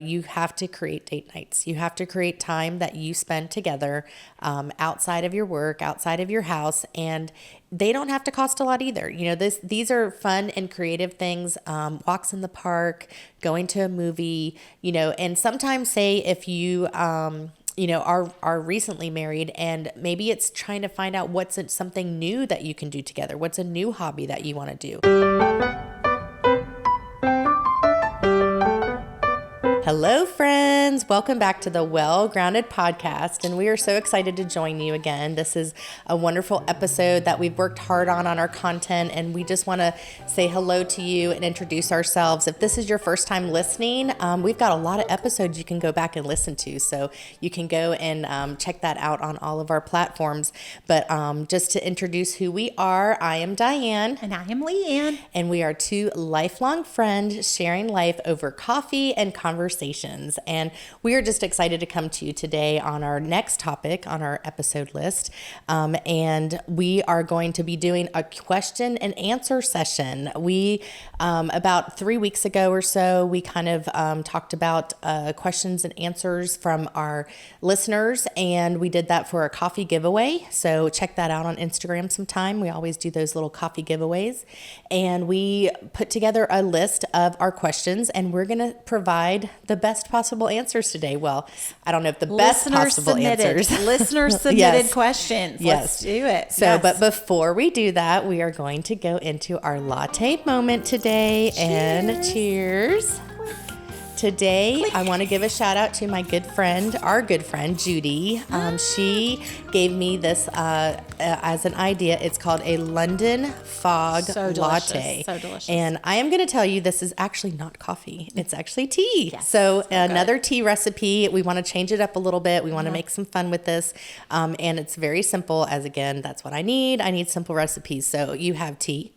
You have to create date nights. You have to create time that you spend together outside of your work, outside of your house, and they don't have to cost a lot either. These are fun and creative things. Walks in the park, going to a movie, and sometimes say if you are recently married, and maybe it's trying to find out what's something new that you can do together. What's a new hobby that you want to do? Hello, friends. Welcome back to the Well Grounded Podcast, and we are so excited to join you again. This is a wonderful episode that we've worked hard on our content, and we just want to say hello to you and introduce ourselves. If this is your first time listening, we've got a lot of episodes you can go back and listen to, so you can go and check that out on all of our platforms. But just to introduce who we are, I am Diane. And I am Leanne. And we are two lifelong friends sharing life over coffee and conversation. And we are just excited to come to you today on our next topic on our episode list. And we are going to be doing a question and answer session. We, about 3 weeks ago or so, we kind of talked about questions and answers from our listeners, and we did that for a coffee giveaway. So check that out on Instagram sometime. We always do those little coffee giveaways. And we put together a list of our questions, and we're going to provide the best possible answers today. Well, I don't know if the best possible answers. Listener submitted Yes. questions. Yes. Let's do it. So, But before we do that, we are going to go into our latte moment today. And cheers. Today, I want to give a shout out to my our good friend, Judy. She gave me this as an idea. It's called a London Fog Latte. So delicious. And I am going to tell you, this is actually not coffee. It's actually tea. Yes, so good. Another tea recipe. We want to change it up a little bit. We want to make some fun with this. And it's very simple, as again, that's what I need. I need simple recipes. So you have tea.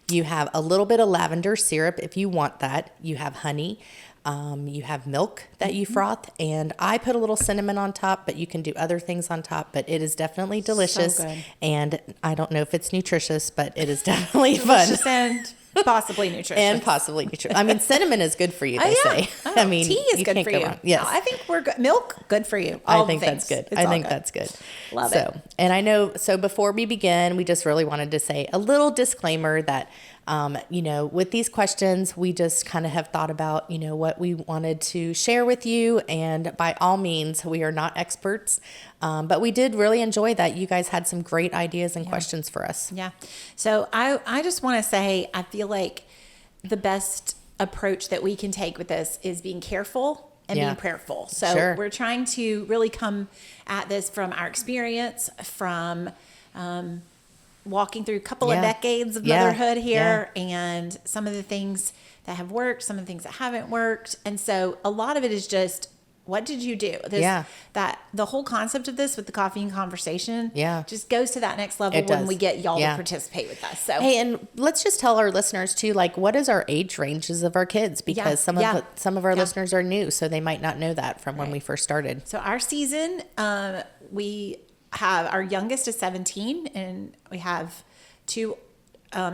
You have a little bit of lavender syrup if you want that. You have honey. You have milk that you froth, and I put a little cinnamon on top, but you can do other things on top, but it is definitely delicious. So good. And I don't know if it's nutritious, but it is definitely delicious fun. and possibly nutritious. And possibly nutritious. I mean, cinnamon is good for you, they say. Oh, I mean, tea is good can't for go you. wrong. Yes. No, I think we're good. Milk, good for you. I think that's good. It's I all think good. that's good. Love it. And I know, so before we begin, we just really wanted to say a little disclaimer that, with these questions, we just kind of have thought about, what we wanted to share with you. And by all means, we are not experts, but we did really enjoy that. You guys had some great ideas and questions for us. Yeah. So I just want to say, I feel like the best approach that we can take with this is being careful and being prayerful. So we're trying to really come at this from our experience, from walking through a couple of decades of motherhood here, and some of the things that have worked, some of the things that haven't worked. And so a lot of it is just, what did you do? That the whole concept of this with the coffee and conversation just goes to that next level when we get y'all to participate with us. So hey, and let's just tell our listeners too, what is our age ranges of our kids? Because some of our listeners are new, so they might not know that from when we first started. So our season, we have, our youngest is 17, and we have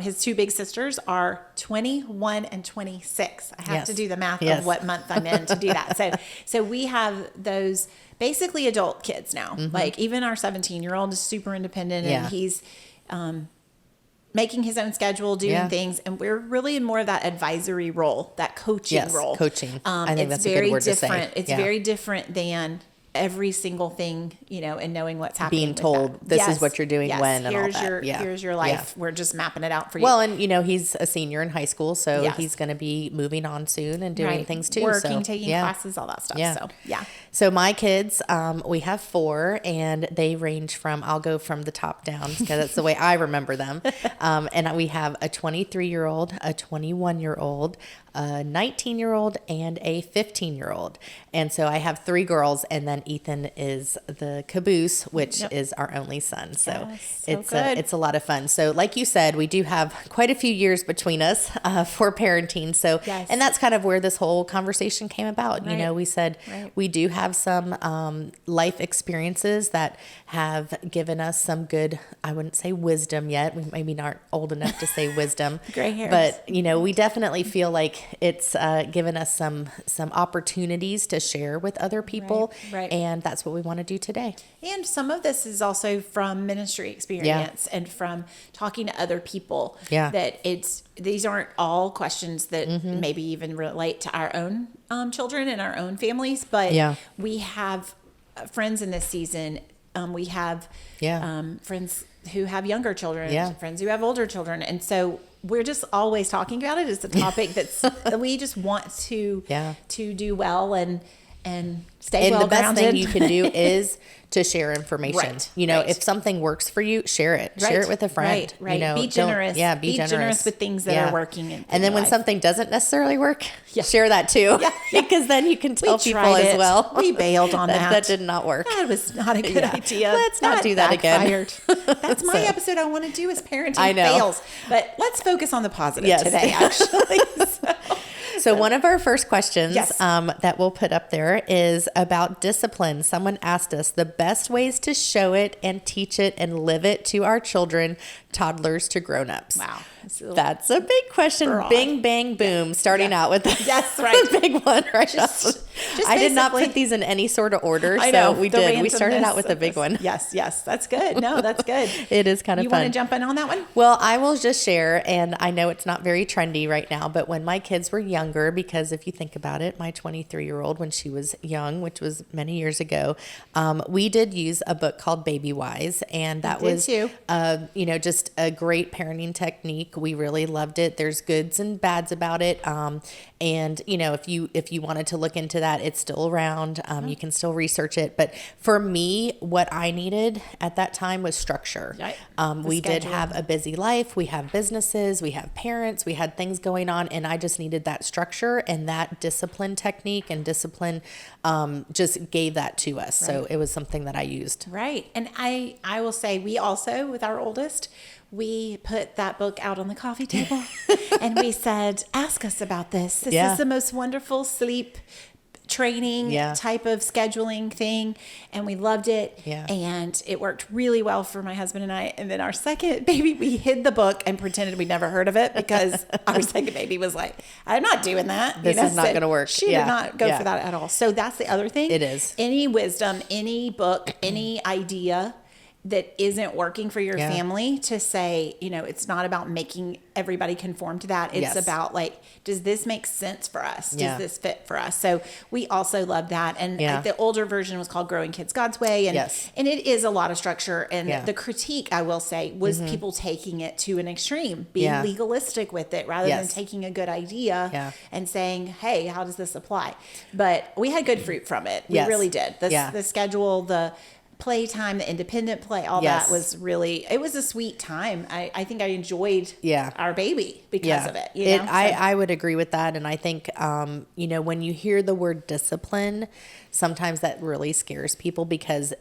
his two big sisters are 21 and 26. I have to do the math of what month I'm in to do that. So we have those basically adult kids now. Like even our 17-year-old is super independent, and he's making his own schedule, doing things. And we're really in more of that advisory role, that coaching role. Coaching. I think that's a good word to say. It's very different than every single thing, and knowing what's happening. Being told this is what you're doing when and all that. Here's your life. We're just mapping it out for you. Well, and he's a senior in high school, so he's going to be moving on soon and doing things too. Working, taking classes, all that stuff. Yeah. So my kids, we have 4, and they range from, I'll go from the top down because that's the way I remember them. And we have a 23-year-old, a 21-year-old, a 19-year-old, and a 15-year-old. And so I have 3 girls, and then Ethan is the caboose, which is our only son. So it's a lot of fun. So like you said, we do have quite a few years between us for parenting. So and that's kind of where this whole conversation came about. We said we do have some life experiences that have given us some good, I wouldn't say wisdom yet. We maybe aren't old enough to say wisdom. Gray hairs. But, we definitely feel like it's given us some opportunities to share with other people. Right. And that's what we want to do today. And some of this is also from ministry experience and from talking to other people. Yeah. That these aren't all questions that maybe even relate to our own children and our own families, but we have friends in this season. We have friends who have younger children, friends who have older children. And so we're just always talking about it. It's a topic that we just want to do well and stay well grounded. And the best thing you can do is to share information. If something works for you, share it. Share it with a friend. Right. Be generous. Be generous with things that are working. And then when something doesn't necessarily work, share that too. Because then you can tell people as well. We bailed on that. That did not work. That was not a good idea. Let's not do that again. That's my episode I want to do is parenting fails. But let's focus on the positive today, actually. So one of our first questions that we'll put up there is about discipline. Someone asked us the best ways to show it and teach it and live it to our children, toddlers to grown-ups. Wow. That's a big question. Broad. Bing, bang, boom. Starting out with the big one right just I did not put these in any sort of order. I know, so we did. We started out with the big one. Yes. That's good. No, that's good. It is kind of fun. You want to jump in on that one? Well, I will just share, and I know it's not very trendy right now, but when my kids were younger, because if you think about it, my 23-year-old, when she was young, which was many years ago, we did use a book called Baby Wise, and that was just a great parenting technique. We really loved it. There's goods and bads about it. And if you wanted to look into that, it's still around. You can still research it. But for me, what I needed at that time was structure. We did have a busy life. We have businesses, we have parents, we had things going on, and I just needed that structure, and that discipline technique and discipline just gave that to us. So it was something that I used. Right. And I will say we also, with our oldest, we put that book out on the coffee table and we said, ask us about this. This is the most wonderful sleep training type of scheduling thing. And we loved it. And it worked really well for my husband and I. And then our second baby, we hid the book and pretended we never heard of it because our second baby was like, I'm not doing that. This is not going to work. She did not go for that at all. So that's the other thing. It is. Any wisdom, any book, any idea that isn't working for your family, to say, it's not about making everybody conform to that. It's about does this make sense for us? Does this fit for us? So we also love that. And the older version was called Growing Kids God's Way. And, and it is a lot of structure. And the critique, I will say, was people taking it to an extreme, being legalistic with it rather than taking a good idea and saying, hey, how does this apply? But we had good fruit from it. We really did. The schedule, the playtime, the independent play, all that was really, it was a sweet time. I think I enjoyed our baby because of it. I would agree with that. And I think, when you hear the word discipline, sometimes that really scares people because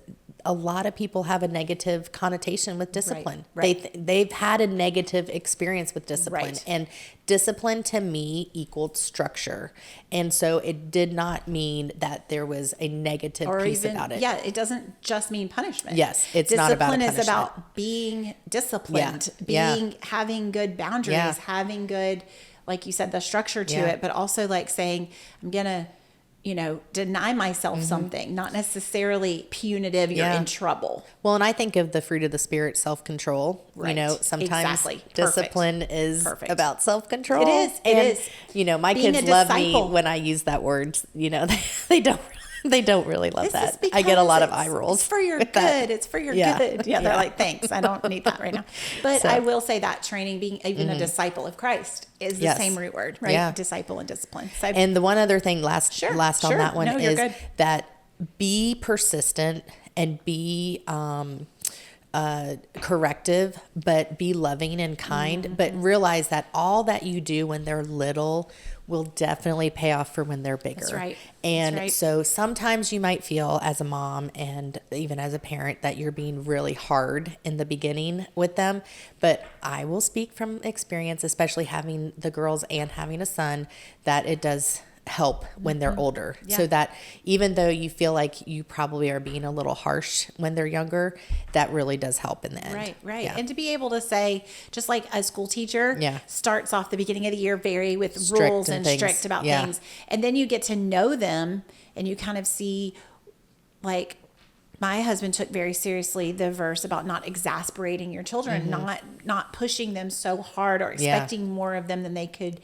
a lot of people have a negative connotation with discipline. They've had a negative experience with discipline, and discipline to me equaled structure. And so it did not mean that there was a negative piece about it. Yeah, it doesn't just mean punishment. Yes, it's not about punishment. Discipline is about being disciplined, having good boundaries, having good, like you said, the structure to it, but also saying, I'm going to deny myself something, not necessarily punitive, you're in trouble. Well, and I think of the fruit of the Spirit, self-control. Sometimes discipline is about self-control. It is. My being kids love me when I use that word. They don't really love that. I get a lot of eye rolls. It's for your good. It's for your good. Yeah, they're like, thanks. I don't need that right now. But I will say that training, being even a disciple of Christ, is the same root word, right? Yeah. Disciple and discipline. So and the one other thing last on that one is that be persistent and be corrective, but be loving and kind, but realize that all that you do when they're little will definitely pay off for when they're bigger. That's right. And so sometimes you might feel as a mom and even as a parent that you're being really hard in the beginning with them. But I will speak from experience, especially having the girls and having a son, that it does help when they're older, so that even though you feel like you probably are being a little harsh when they're younger, that really does help in the end. Right. And to be able to say, just like a school teacher starts off the beginning of the year very with strict rules and strict about things, and then you get to know them and you kind of see, like, my husband took very seriously the verse about not exasperating your children, not pushing them so hard or expecting more of them than they could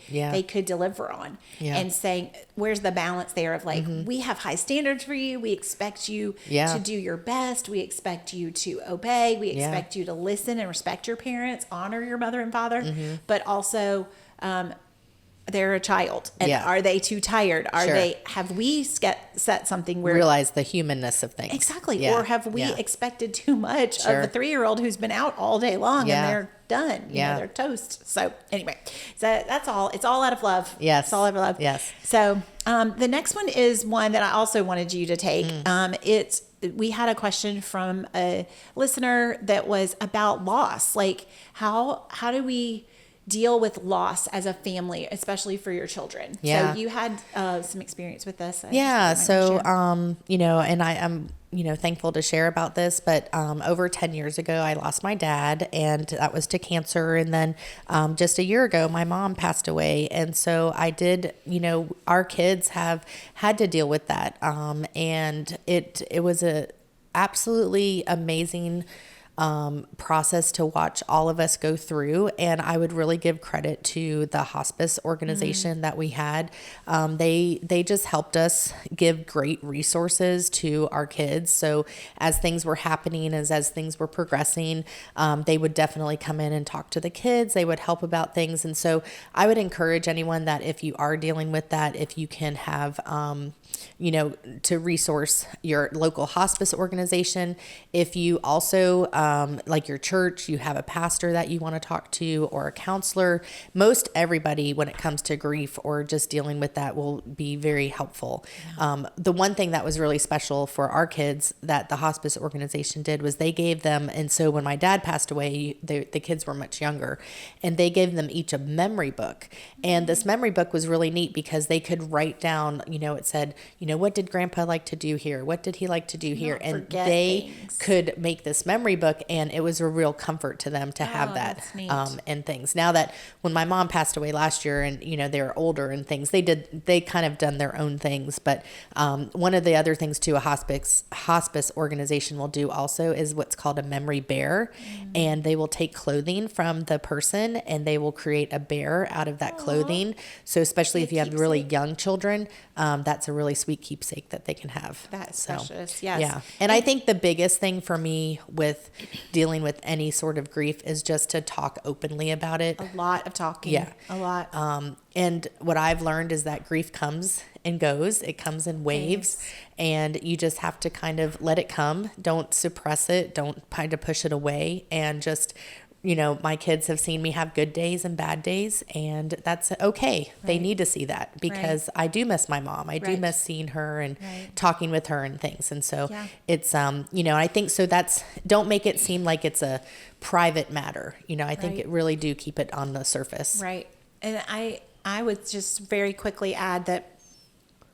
deliver on, and saying, where's the balance there of like, we have high standards for you. We expect you to do your best. We expect you to obey. We expect you to listen and respect your parents, honor your mother and father, but also, they're a child, and are they too tired? Have we set something where realize the humanness of things? Exactly. Or have we expected too much of a 3-year-old who's been out all day long and they're done? You know, they're toast. So anyway, so that's all. It's all out of love. Yes. It's all out of love. Yes. So the next one is one that I also wanted you to take. We had a question from a listener that was about loss. Like, how do we deal with loss as a family, especially for your children? So you had some experience with this. So, you know, and I'm, you know, thankful to share about this, but over 10 years ago, I lost my dad, and that was to cancer. And then just a year ago, my mom passed away. And so I did, you know, our kids have had to deal with that. And it was a absolutely amazing process to watch all of us go through. And I would really give credit to the hospice organization that we had. They just helped us give great resources to our kids. So as things were happening, as things were progressing, they would definitely come in and talk to the kids. They would help about things. And so I would encourage anyone that if you are dealing with that, if you can have, you know, to resource your local hospice organization. If you also, like your church, you have a pastor that you want to talk to, or a counselor. Most everybody, when it comes to grief or just dealing with that, will be very helpful. The one thing that was really special for our kids that the hospice organization did was they gave them, and so when my dad passed away, the kids were much younger, and they gave them each a memory book. And this memory book was really neat because they could write down, you know, it said, you know, what did Grandpa like to do here? What did he like to do here? And they could make this memory book, and it was a real comfort to them to have that and things. Now that when my mom passed away last year, and you know, they were older and things, they kind of done their own things. But one of the other things too, a hospice organization will do also is what's called a memory bear, and they will take clothing from the person and they will create a bear out of that clothing. So especially if you have really young children, that's a really sweet keepsake that they can have. That's precious. Yes. Yeah. And I think the biggest thing for me with dealing with any sort of grief is just to talk openly about it. A lot of talking. Yeah. A lot. And what I've learned is that grief comes and goes. It comes in waves, and you just have to kind of let it come. Don't suppress it. Don't try to push it away, and just, you know, my kids have seen me have good days and bad days, and that's okay. Right. They need to see that because I do miss my mom. I do miss seeing her and talking with her and things. And so it's, you know, I think so don't make it seem like it's a private matter. You know, I think it really do keep it on the surface. Right. And I would just very quickly add that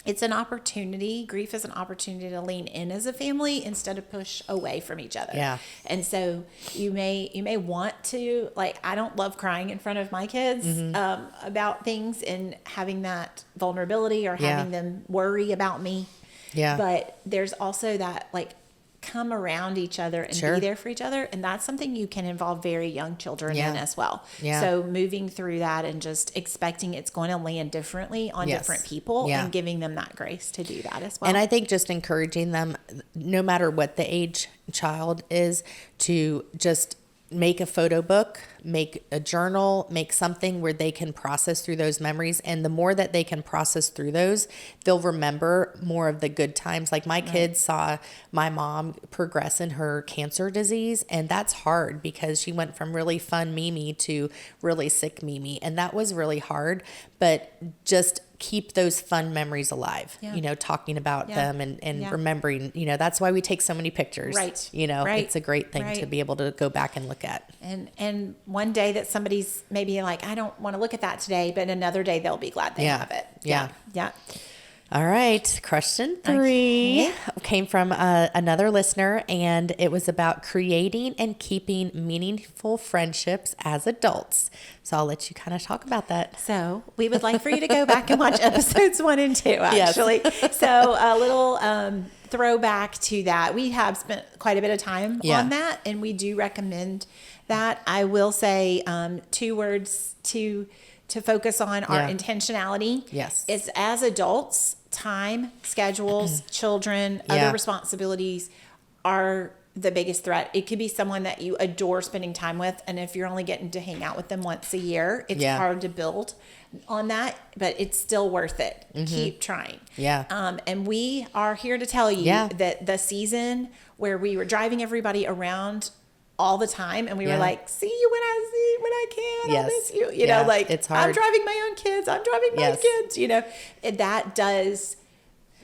it's an opportunity. Grief is an opportunity to lean in as a family instead of push away from each other. Yeah. And so you may want to, like, I don't love crying in front of my kids about things and having that vulnerability or having them worry about me. Yeah. But there's also that, like, come around each other and be there for each other. And that's something you can involve very young children in as well. Yeah. So moving through that and just expecting it's going to land differently on different people and giving them that grace to do that as well. And I think just encouraging them, no matter what the age child is, to just make a photo book, make a journal, make something where they can process through those memories. And the more that they can process through those, they'll remember more of the good times. Like my kids saw my mom progress in her cancer disease, and that's hard because she went from really fun Mimi to really sick Mimi. And that was really hard. But just keep those fun memories alive, talking about them and remembering, that's why we take so many pictures, right. It's a great thing to be able to go back and look at. And one day that somebody's maybe like, I don't want to look at that today, but another day they'll be glad they have it. Yeah. Yeah. All right. Question 3 came from another listener, and it was about creating and keeping meaningful friendships as adults. So I'll let you kind of talk about that. So we would like for you to go back and watch episodes 1 and 2, actually. Yes. So a little throwback to that. We have spent quite a bit of time on that, and we do recommend that. I will say 2 words to focus on are intentionality. Yes. It's as adults, time, schedules, children, other responsibilities are the biggest threat. It could be someone that you adore spending time with, and if you're only getting to hang out with them once a year, it's hard to build on that, but it's still worth it. Keep trying. Yeah. And we are here to tell you that the season where we were driving everybody around all the time, and we were like, see you when I can. I'll miss you. You know, like, it's hard. I'm driving my own kids. I'm driving my kids. You know, that does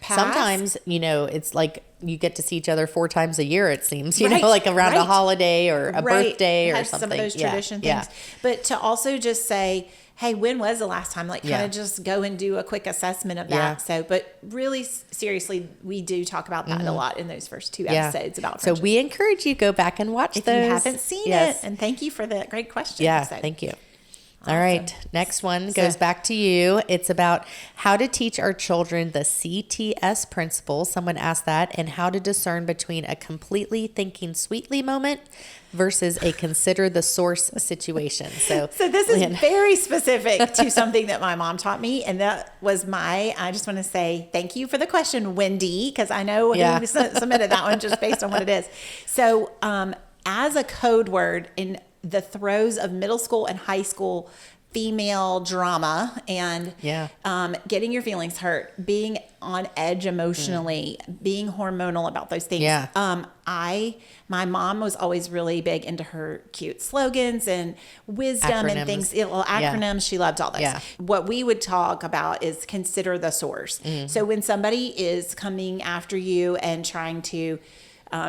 pass. Sometimes, it's like you get to see each other 4 times a year. It seems, like around a holiday or a birthday or something. Some of those tradition things, but to also just say, hey, when was the last time? Like, kind of just go and do a quick assessment of that. So, but really seriously, we do talk about that a lot in those first 2 episodes about friendship. So we encourage you, go back and watch if those. you haven't seen it. And thank you for that great question. Yeah, thank you. Awesome. All right. Next one goes back to you. It's about how to teach our children the CTS principle. Someone asked that, and how to discern between a completely thinking sweetly moment versus a consider the source situation. So this is very specific to something that my mom taught me. And that was I just want to say thank you for the question, Wendy, because I know who submitted that one just based on what it is. So as a code word in the throes of middle school and high school female drama and getting your feelings hurt, being on edge emotionally, being hormonal about those things. My mom was always really big into her cute slogans and wisdom and things, little acronyms. She loved all those. What we would talk about is consider the source. So when somebody is coming after you and trying to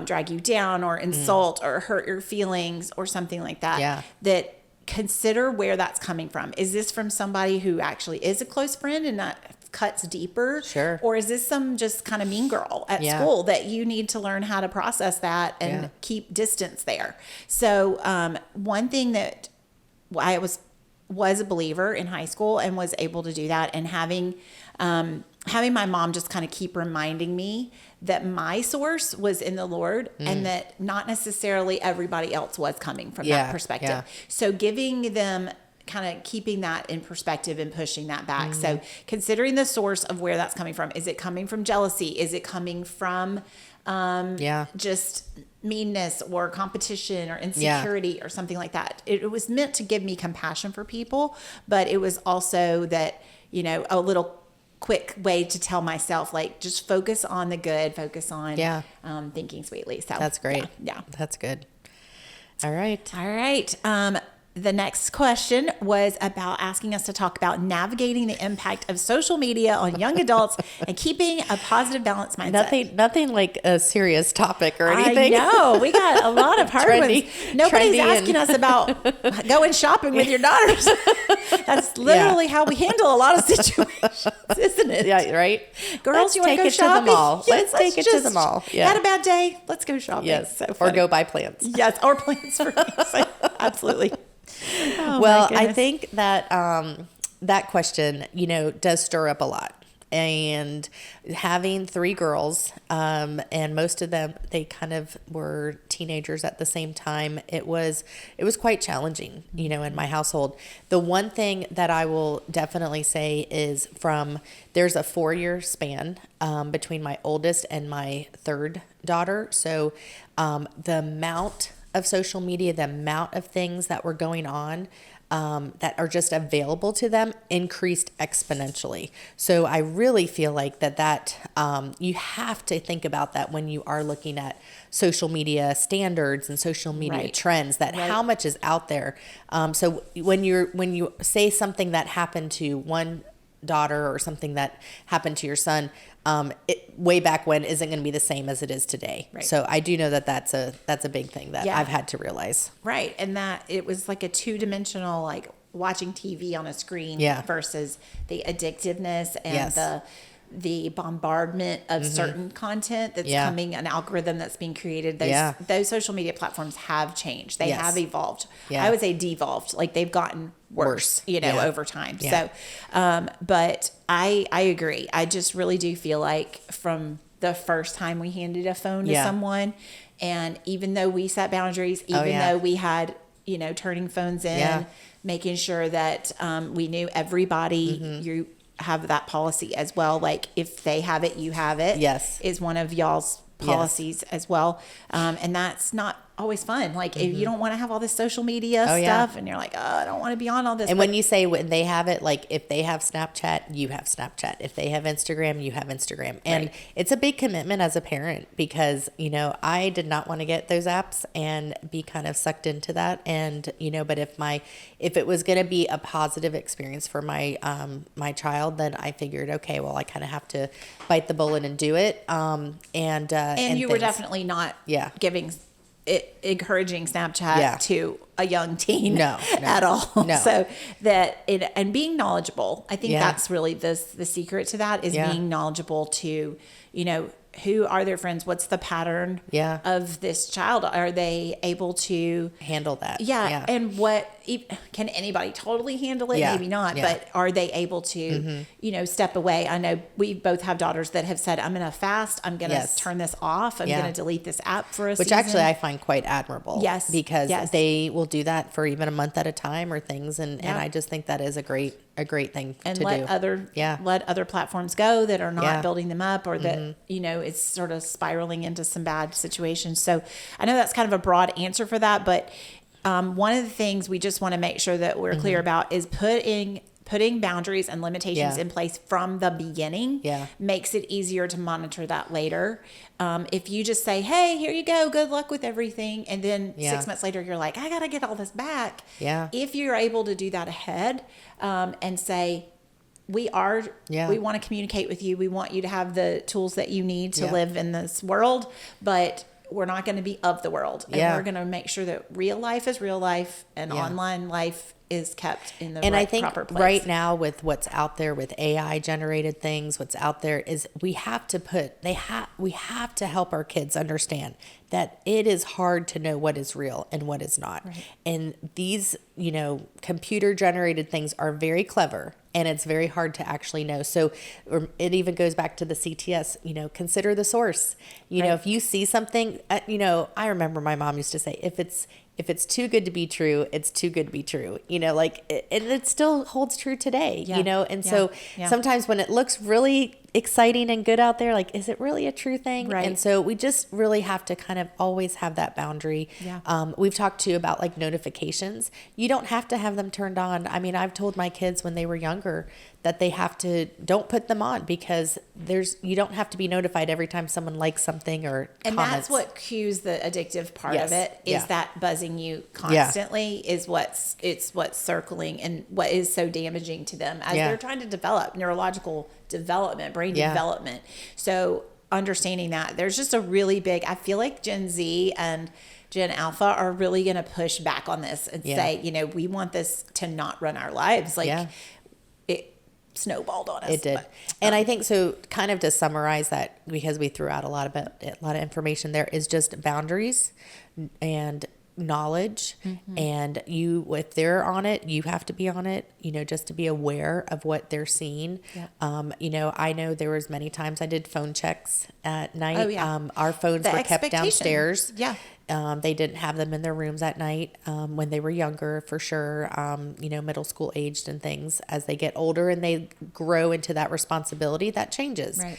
drag you down or insult or hurt your feelings or something like that, that consider where that's coming from. Is this from somebody who actually is a close friend and that cuts deeper? Sure. Or is this some just kind of mean girl at school that you need to learn how to process that and keep distance there? So one thing that I was a believer in high school and was able to do that, and having my mom just kind of keep reminding me that my source was in the Lord and that not necessarily everybody else was coming from that perspective. So giving them kind of keeping that in perspective and pushing that back. So considering the source of where that's coming from. Is it coming from jealousy? Is it coming from just meanness or competition or insecurity or something like that? It was meant to give me compassion for people, but it was also that, a little quick way to tell myself, like, just focus on the good, focus on thinking sweetly. So that's great. Yeah. That's good. All right. The next question was about asking us to talk about navigating the impact of social media on young adults and keeping a positive, balanced mindset. Nothing like a serious topic or anything. I know. We got a lot of hard ones. Nobody's asking us about going shopping with your daughters. That's literally how we handle a lot of situations, isn't it? Yeah, right? Girls, you want to go shopping? To the mall. Yes, let's take it to the mall. Yeah. Had a bad day? Let's go shopping. Yes, so or go buy plants. Yes, or plants for me. So, absolutely. Well, I think that that question, does stir up a lot. And having 3 girls, and most of them, they kind of were teenagers at the same time. It was quite challenging, in my household. The one thing that I will definitely say is there's a 4-year span between my oldest and my 3rd daughter. So the amount of social media, the amount of things that were going on that are just available to them increased exponentially. So I really feel like that you have to think about that when you are looking at social media standards and social media trends, that how much is out there. So when you say something that happened to one daughter or something that happened to your son, way back when isn't going to be the same as it is today. Right. So I do know that that's a big thing that I've had to realize. Right. And that it was like a 2-dimensional, like watching TV on a screen versus the addictiveness and the bombardment of certain content that's coming, an algorithm that's being created. Those social media platforms have changed. They have evolved. I would say devolved. Like they've gotten worse, over time. So, but I agree. I just really do feel like from the first time we handed a phone to someone, and even though we set boundaries, even though we had, turning phones in, making sure that we knew everybody, you have that policy as well. Like if they have it, you have it. Yes. Is one of y'all's policies as well. And that's not always fun. Like if you don't want to have all this social media stuff and you're like, oh, I don't want to be on all this. And when you say when they have it, like if they have Snapchat, you have Snapchat. If they have Instagram, you have Instagram. And it's a big commitment as a parent because, I did not want to get those apps and be kind of sucked into that. And, but if it was going to be a positive experience for my, my child, then I figured, okay, well, I kind of have to bite the bullet and do it. And you were definitely not encouraging Snapchat to a young teen at all. No. So and being knowledgeable, I think that's really the secret to that is being knowledgeable to, who are their friends? What's the pattern of this child? Are they able to handle that? Yeah. And can anybody totally handle it? Maybe not, but are they able to, step away? I know we both have daughters that have said, I'm going to fast. I'm going to turn this off. I'm going to delete this app for a season. Which actually I find quite admirable. Yes. Because they will do that for even a month at a time or things. And I just think that is a great thing to do. And let other platforms go that are not building them up or that, it's sort of spiraling into some bad situations. So I know that's kind of a broad answer for that, but one of the things we just want to make sure that we're clear about is putting boundaries and limitations in place from the beginning makes it easier to monitor that later. If you just say, hey, here you go, good luck with everything. And then 6 months later, you're like, I got to get all this back. Yeah. If you're able to do that ahead and say, we want to communicate with you. We want you to have the tools that you need to live in this world, but we're not going to be of the world. And we're going to make sure that real life is real life and online life is kept in the proper place. Right now with what's out there with AI generated things, what's out there is we have to help our kids understand that it is hard to know what is real and what is not. Right. And these, computer generated things are very clever and it's very hard to actually know. So it even goes back to the CTS, consider the source. If you see something, I remember my mom used to say, if it's too good to be true, it's too good to be true. And it still holds true today, So sometimes when it looks really exciting and good out there, like, is it really a true thing? Right. And so we just really have to kind of always have that boundary. Yeah. We've talked too about like notifications. You don't have to have them turned on. I mean, I've told my kids when they were younger that they don't put them on because you don't have to be notified every time someone likes something or and comments. That's what cues the addictive part of it is that buzzing you constantly is what's circling and what is so damaging to them as they're trying to develop neurological development, brain development. So understanding that there's just a really big, I feel like Gen Z and Gen Alpha are really going to push back on this and say, we want this to not run our lives. Like it snowballed on us. It did. And I think so kind of to summarize that, because we threw out a lot of information there, is just boundaries and knowledge. And if they're on it, you have to be on it, just to be aware of what they're seeing. I know there was many times I did phone checks at night. Our phones were kept downstairs. They didn't have them in their rooms at night when they were younger, for sure, middle school aged and things. As they get older and they grow into that responsibility, that changes. Right.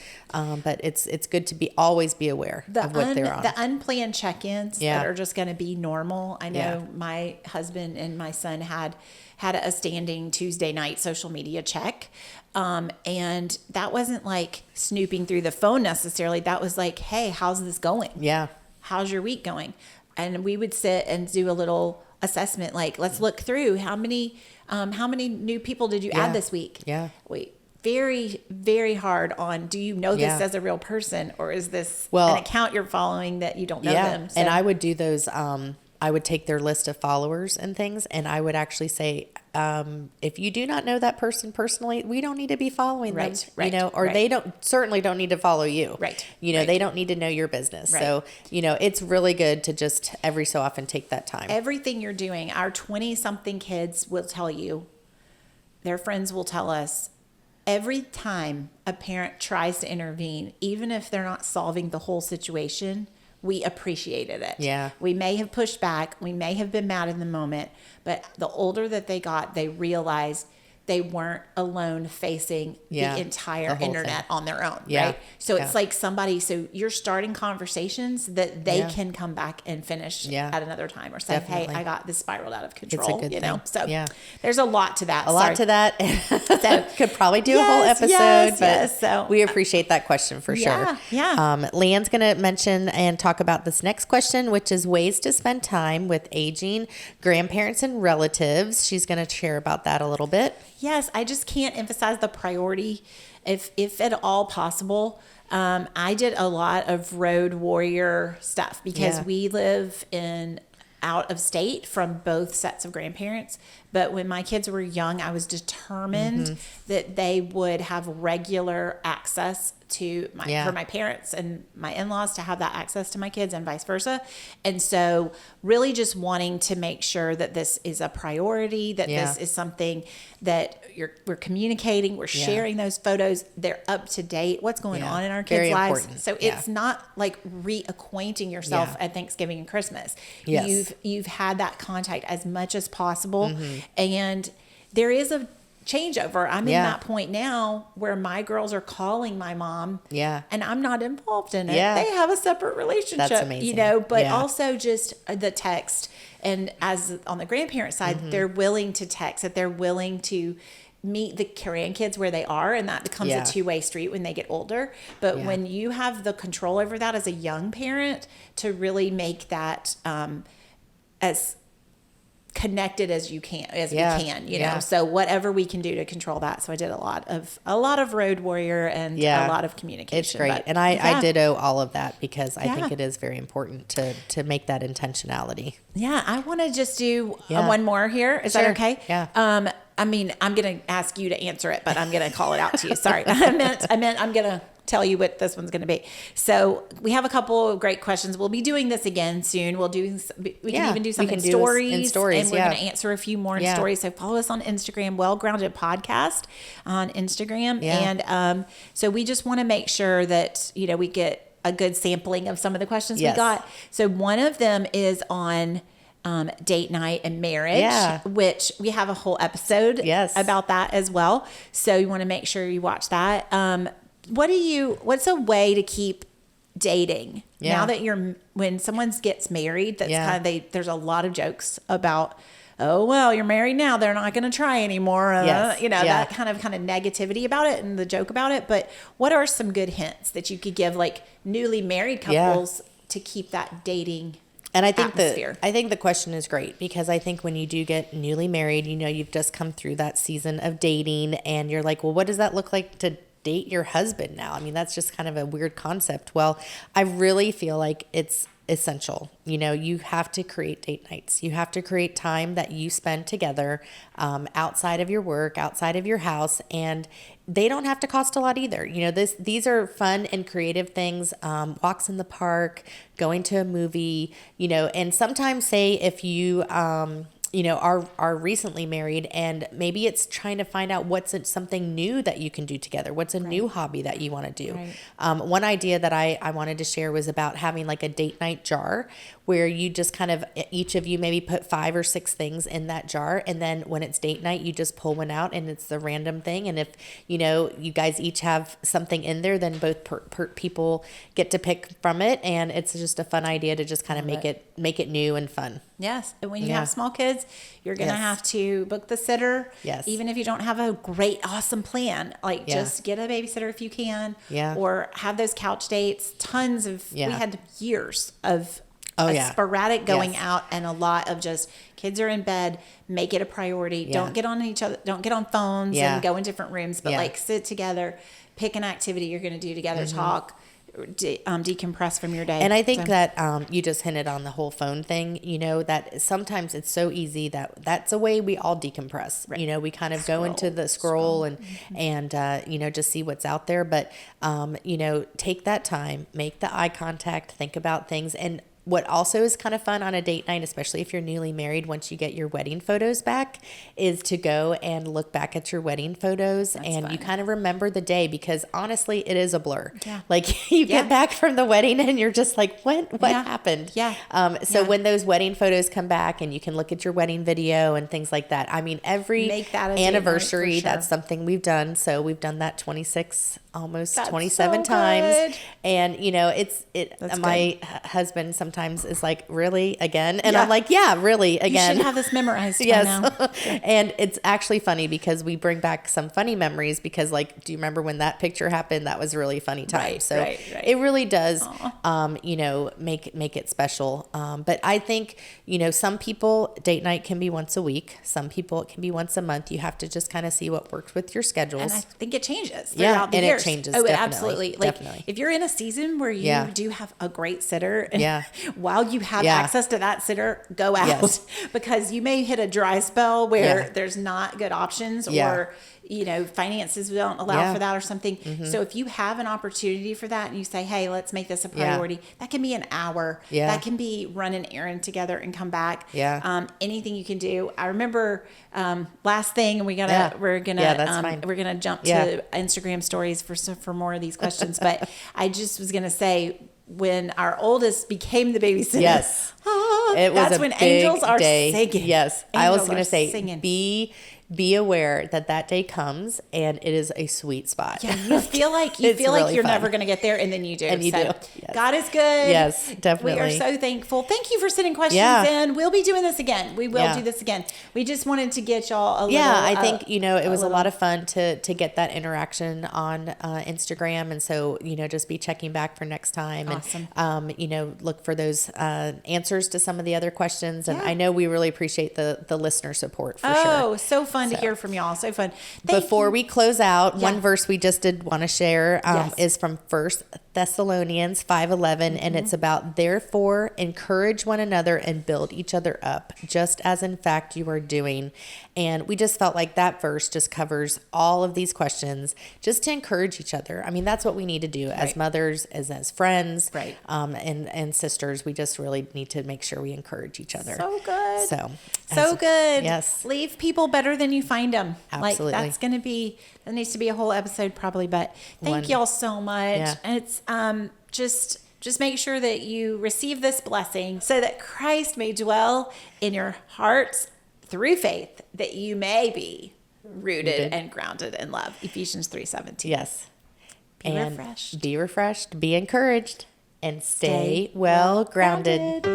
But it's good to always be aware of what they're on. The unplanned check-ins that are just going to be normal. I know my husband and my son had a standing Tuesday night social media check. And that wasn't like snooping through the phone necessarily. That was like, hey, how's this going? Yeah. How's your week going? And we would sit and do a little assessment. Like, let's look through how many new people did you add this week? Yeah. Wait, very, very hard on, do you know this as a real person, or is this an account you're following that you don't know them? So. And I would do those, I would take their list of followers and things, and I would actually say, if you do not know that person personally, we don't need to be following them, or they certainly don't need to follow you. Right. They don't need to know your business. Right. So, it's really good to just every so often take that time. Everything you're doing, our 20-something kids will tell you, their friends will tell us, every time a parent tries to intervene, even if they're not solving the whole situation, we appreciated it. Yeah. We may have pushed back. We may have been mad in the moment, but the older that they got, they realized they weren't alone facing the entire internet on their own, right? So it's like so you're starting conversations that they can come back and finish at another time, or say, hey, I got this spiraled out of control, thing. So there's a lot to that. So could probably do a whole episode, so we appreciate that question for sure. Yeah. Leanne's going to mention and talk about this next question, which is ways to spend time with aging grandparents and relatives. She's going to share about that a little bit. Yes, I just can't emphasize the priority, if at all possible. I did a lot of road warrior stuff because we live out of state from both sets of grandparents. But when my kids were young, I was determined that they would have regular access to for my parents and my in-laws to have that access to my kids, and vice versa. And so really just wanting to make sure that this is a priority, that this is something that we're communicating, we're sharing those photos, they're up to date, what's going on in our kids' lives. Important. So it's not like reacquainting yourself at Thanksgiving and Christmas. Yes. You've had that contact as much as possible. And there is a changeover. I'm in that point now where my girls are calling my mom, and I'm not involved in it. They have a separate relationship. That's amazing. But also just the text. And as on the grandparent side, they're willing to text, that they're willing to meet the grandkids where they are, and that becomes a two-way street when they get older. But when you have the control over that as a young parent, to really make that as connected as we can, you know. So whatever we can do to control that. So I did a lot of road warrior and a lot of communication. It's great. And I ditto all of that, because I think it is very important to make that intentionality. Yeah. I want to just do one more here. Is that okay? Yeah. I mean, I'm going to ask you to answer it, but I'm going to call it out to you. Sorry. I meant I'm going to tell you what this one's going to be. So we have a couple of great questions. We'll be doing this again soon. We can even do some in stories, and we're going to answer a few more in stories. So follow us on Instagram, Well Grounded Podcast on Instagram. And so we just want to make sure that, we get a good sampling of some of the questions we got. So one of them is on date night and marriage, which we have a whole episode about that as well. So you want to make sure you watch that. What's a way to keep dating now that when someone gets married? That's kind of there's a lot of jokes about, oh, well, you're married now, they're not going to try anymore. That kind of negativity about it and the joke about it. But what are some good hints that you could give like newly married couples to keep that dating And I think the question is great, because I think when you do get newly married, you've just come through that season of dating, and you're like, well, what does that look like to date your husband now? I mean, that's just kind of a weird concept. Well, I really feel like it's essential. You have to create date nights. You have to create time that you spend together outside of your work, outside of your house, and they don't have to cost a lot either. These are fun and creative things. Walks in the park, going to a movie, and sometimes say if you are recently married, and maybe it's trying to find out what's something new that you can do together. What's a new hobby that you want to do? Right. One idea that I wanted to share was about having like a date night jar, where you just kind of, each of you maybe put 5 or 6 things in that jar. And then when it's date night, you just pull one out and it's the random thing. And if, you guys each have something in there, then both people get to pick from it. And it's just a fun idea to just kind of make it new and fun. Yes. And when you have small kids, you're going to have to book the sitter. Yes. Even if you don't have a great, awesome plan, just get a babysitter if you can, or have those couch dates. We had years of sporadic going out, and a lot of just kids are in bed, make it a priority. Don't get on each other, don't get on phones and go in different rooms, but like sit together, pick an activity you're going to do together, talk, decompress from your day. And I think that you just hinted on the whole phone thing, you know, that sometimes it's so easy that's a way we all decompress. Right. You know, we kind of go into the scroll and you know, just see what's out there. But, you know, take that time, make the eye contact, think about things. And what also is kind of fun on a date night, especially if you're newly married, once you get your wedding photos back, is to go and look back at your wedding photos. That's and fun. You kind of remember the day, because honestly, it is a blur. Yeah. Like you get back from the wedding and you're just like, what happened? Yeah. So when those wedding photos come back and you can look at your wedding video and things like that, I mean, every Make that anniversary, sure. That's something we've done. So we've done that 27 times. And you know, my husband sometimes is like, really again? And I'm like, yeah, really again. You should have this memorized. Yes. By now. And it's actually funny because we bring back some funny memories, because like, do you remember when that picture happened? That was a really funny time. Right, so it really does, you know, make it special. But I think, you know, some people date night can be once a week. Some people it can be once a month. You have to just kind of see what works with your schedules. And I think it changes throughout the years. It changes. Oh, definitely, absolutely. Like if you're in a season where you do have a great sitter, and while you have access to that sitter, go out because you may hit a dry spell where there's not good options or, you know, finances don't allow for that or something. Mm-hmm. So if you have an opportunity for that and you say, hey, let's make this a priority, that can be an hour. That can be run an errand together and come back. Anything you can do. I remember last thing, and we're gonna jump to Instagram stories for more of these questions. But I just was gonna say, when our oldest became the babysitter, that's when angels are singing. Yes, I was gonna say, singing. Be aware that day comes and it is a sweet spot. Yeah, you feel like you're never going to get there, and then you do. And you do. Yes. God is good. Yes, definitely. We are so thankful. Thank you for sending questions in. We'll be doing this again. We will do this again. We just wanted to get y'all a little. Yeah, I think, you know, it was a lot of fun to get that interaction on Instagram, and so, you know, just be checking back for next time. Awesome. And you know, look for those answers to some of the other questions. And I know we really appreciate the listener support for sure. Oh, so fun to hear from y'all. So fun. Before we close out, one verse we just did want to share is from 1 Thessalonians 5:11, and it's about, therefore encourage one another and build each other up, just as in fact you are doing. And we just felt like that verse just covers all of these questions, just to encourage each other. I mean, that's what we need to do as mothers, as friends, and sisters. We just really need to make sure we encourage each other. So good. So good. Yes. Leave people better than you find them. Absolutely. Like that needs to be a whole episode probably, but thank y'all so much. Yeah. And it's just make sure that you receive this blessing so that Christ may dwell in your hearts through faith, that you may be rooted and grounded in love. Ephesians 3:17. Yes. Refreshed. Be refreshed, be encouraged, and stay well grounded.